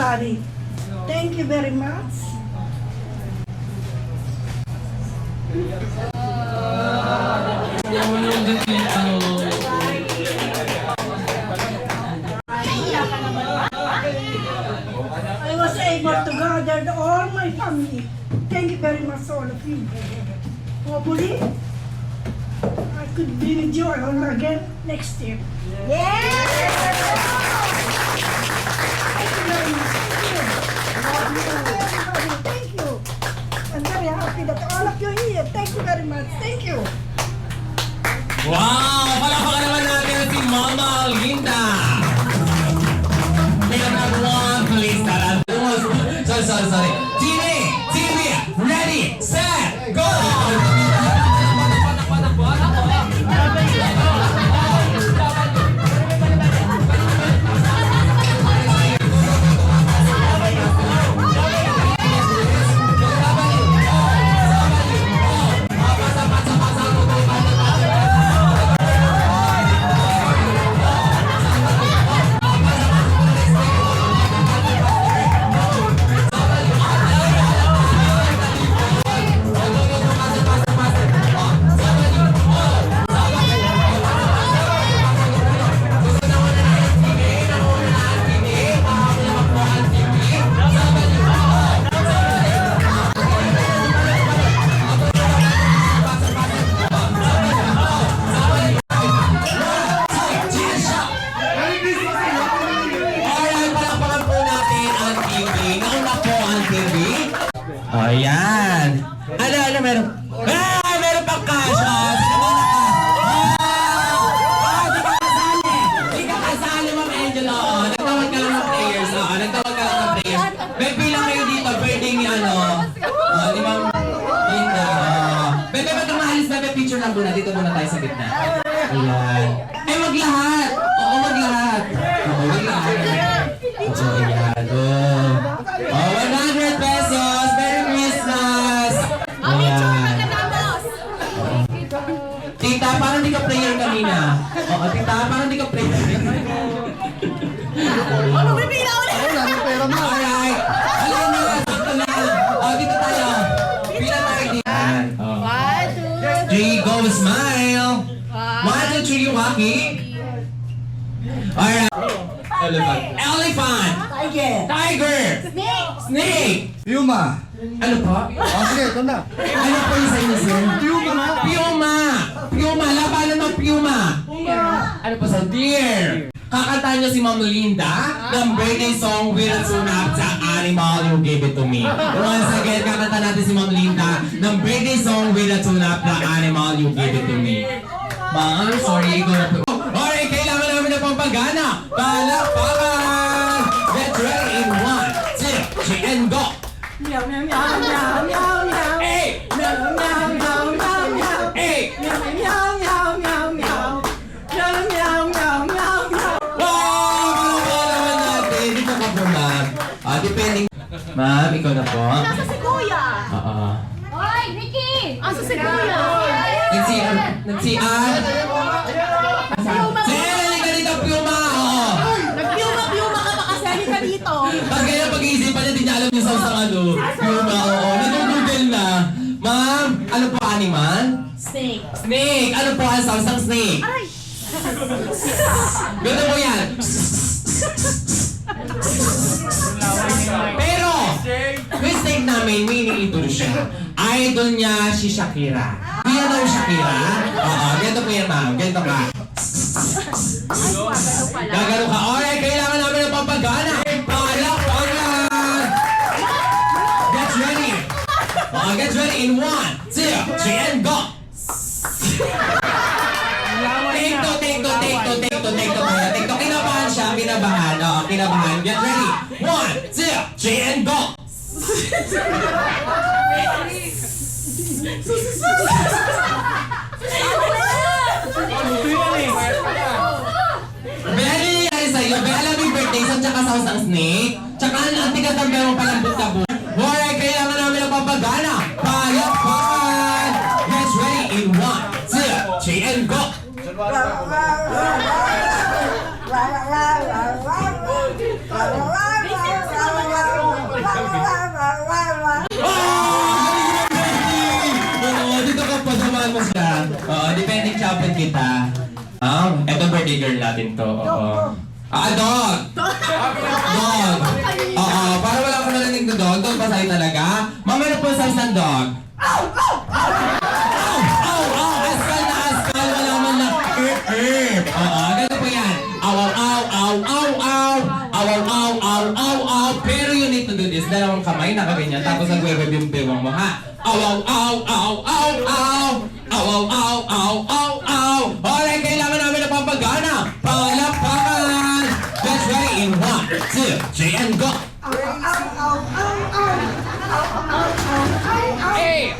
everybody. Thank you very much. I was able to gather all my family. Thank you very much, all of you. Hopefully, I could be with you all again next year. Thank you very much. Thank you. I'm very happy that all of you are here. Thank you very much. Thank you. Wow! Palakpakan naman natin si Mama Linda! May nagagawa, please, tara. Sorry. TV, ready, set, go! Ayan. Ano, meron? Ah, meron pang cash. Sino ba naka? Di ka kasali, Ma'am Angela. Nagtawag ka lang ng players. May bilang kayo dito. Birthday ni ano. Di Ma'am Linda. Bebe, ba't kang maalis na? Picture lang muna. Dito muna tayo sa gitna. Ayan. Eh, maglahat. Oo, maglahat. Oo, ayan. Oh, 100 pesos. Merry Christmas. Ayan. Tita, parang di ka player kanina. Oo, tita, parang di ka player. Ano, bibila ulit? Alright. Alam mo, sakto na. Dito tayo. Pila tayo dito. 1, 2, 3, go, smile. 1, 2, 3, you walking. Alright. Elephant. Tiger. Snake. Puma. Ano po? Sige, ito na. Ano po yung sa inyo, sir? Puma. Labanan ng Puma. Ano po sa deer? Kakantahan niyo si Ma'am Linda ng birthday song with a tune-up sa Animal You Gave It To Me. Once again, kakantahan natin si Ma'am Linda ng birthday song with a tune-up na Animal You Gave It To Me. Ma'am, sorry, ikaw na po. Alright, kailangan namin na pampagana. Palakpakan! Get ready in 1, 2, 3, and go! Meow, meow, meow, meow, meow, meow. Hey! Meow, meow, meow, meow, meow. Hey! Meow, meow, meow, meow, meow. Meow, meow, meow, meow, meow. Wow! Naman natin. Dito ka po, ma'am. Depending. Ma'am, ikaw na po. Nasa si Kuya! Oo. Hoy, Ricky! Asa si Kuya? Nagsian? Sir, ka dito, Puma! Oo. Nag-piuma-piuma ka pa kasi halika dito. Pag kaya pag-iisipan niya, di niya alam yung sausang ano. Puma, oo. Nag-google na. Ma'am, ano po animal? Snake. Snake! Ano po ang sausang snake? Ay! Ganda mo yan. Pero, yung snake namin, meaning idol siya. Idol niya si Shakira. Kaya daw Shakira? Oo, ganito po yan, ma'am. Ganito ka. Gagano ka. Alright, kailangan namin ng pampagana. Palakpakan! Get ready. Get ready in 1, 2, 3, and go! Take to. Kinabahan siya, kinabahan. Oo, kinabahan. Get ready. 1, 2, 3, and go! Very nangyari sa'yo. Alam mo yung birthday sa tsaka sauce ng snake. Tsaka ang tigatambi mo palang buta-buta. Alright, kailangan namin ng pampagana. Palakpakan! Get ready in 1, 2, 3, and go! kita. Eto birthday girl natin to. Oo. Dog! Dog! Oo, para wala ko narinig na dog. Dog ba sa'yo talaga? Mamaya na po sa isang dog. Ow! Askal na askal! Wala man na Oo, ganito po yan. Aw. Pero you need to do this. Dalawang kamay, nakaganyan. Tapos nagweweb yung bewang mo, ha? Aw. Alright, kailangan namin na pampagana. Palakpakan! Let's ready in 1, 2, 3, and go! Hey!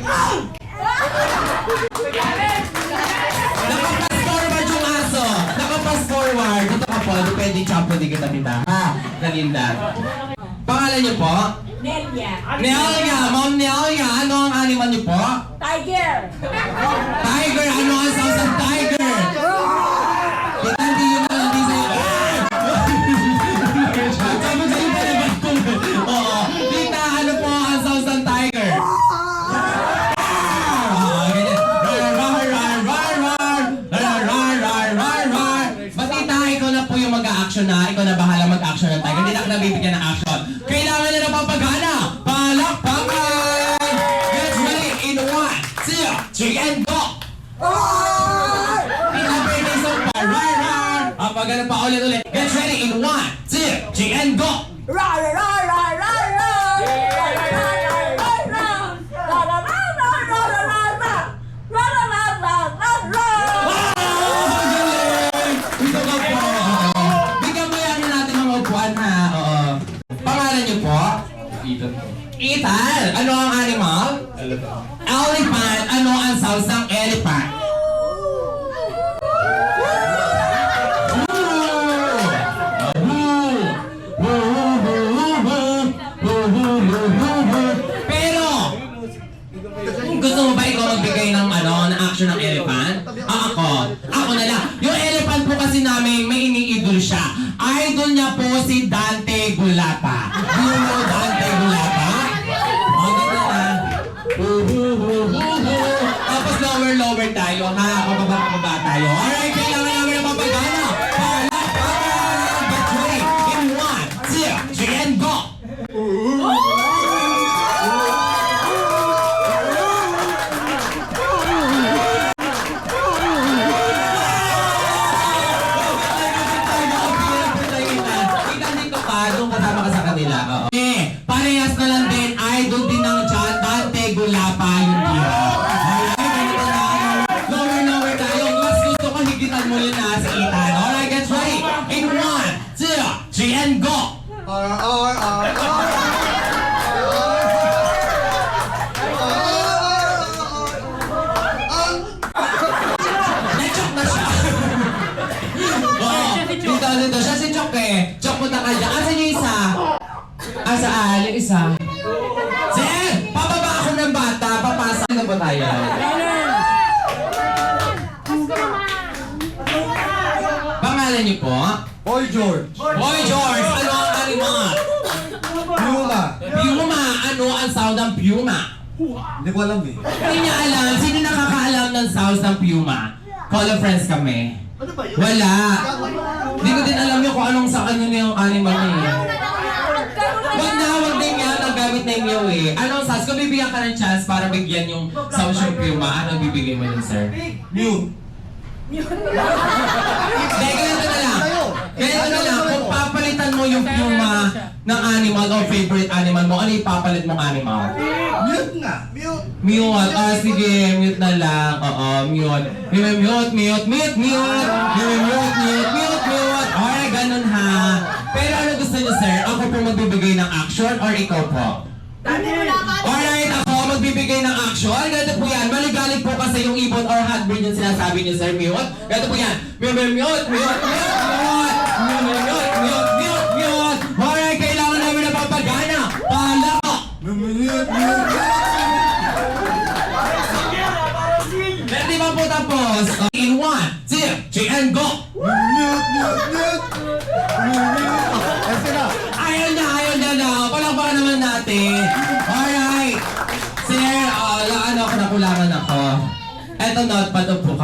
Nakapas forward yung aso. Nakapas forward. Dito ka po. Depende champo di kita kita. Ha? Nalinda. Pangalan niyo po? Nelia. Nelia. Ma'am Nelia. Ano ang animal niyo po? Tiger. Tiger. Ano ang sounds ng tiger? Kita hindi yun na hindi sa'yo. Sabi sa'yo pa rin ba? Oo. Tita, ano po ang sounds ng tiger? Batita, ikaw na po yung mag-a-action na. Ikaw na bahala mag-action ng tiger. Hindi na ka nabibigyan ng action. Kailangan niya na pampagana. Palakpakan! Get ready in 1, 2, 3, and go! Tita, birthday song pa. Pagana pa ulit. Get ready in 1, 2, 3, and go! Ethan, ano ang animal? Elephant. Elephant, ano ang sounds ng elephant? Pero, gusto mo ba ikaw magbigay ng action ng elephant? Ako na lang. Yung elephant po kasi namin, may iniidol siya. Idol niya po si Dante Gulapa. Do you know Dante Gulapa? Tapos lower tayo, ha? Pababa tayo. Alright, kailangan namin ng mapagana. Palakpakan! Get ready in 1, 2, 3, and go! Doon kasama ka sa kanila. Parehas na lang din. Idol din ng Dante Gulapa yung tira. Alright, ganito lang. Lower tayo. Mas gusto ko higitan mo yun na sa Ethan. Alright, get ready. In 1, 2, 3, and go! Na-choke na siya. Dito siya si Chok eh. Chok, punta ka dyan. Asan yung isa? Saan? Yung isa? Sir! Pababa ako ng bata. Papasa na ba tayo? Pangalan niyo po? Boy George. Boy George! Ano ang animal? Puma. Puma! Ano ang sound ng Puma? Hindi ko alam eh. Hindi niya alam. Sino nakakaalam ng sounds ng Puma? Call of friends kami. Ano ba yun? Wala. Hindi ko din alam yung kung anong sa ano yung animal niya. Wag din yan ang gamit na inyo eh. Anong sounds? Kung bibigyan ka ng chance para bigyan yung sounds yung Puma, anong bibigay mo yun, sir? Mute. Dahil ganito na lang. Ganito na lang. Kung papalitan mo yung Puma ng animal o favorite animal mo, ano ipapalit mong animal? Mute nga. Mute. Mute. Sige. Mute na lang. Oo, mute. Mute. Alright, ganun ha. Pero ano gusto niyo, sir? Ako po magbibigay ng action or ikaw po? Alright, ako magbibigay ng action. Ganito po yan. Maligalig po kasi yung ibon or handbreed yung sinasabi niyo, sir. Mute. Ganito po yan. Mute. Alright, kailangan namin na papagana. Palaka. Ready ba po tapos? In 1, 2, 3, and go! Ayaw na. Palakpakan naman natin. Alright. Sir, ako nakulangan ako. Eto, notepad po kami.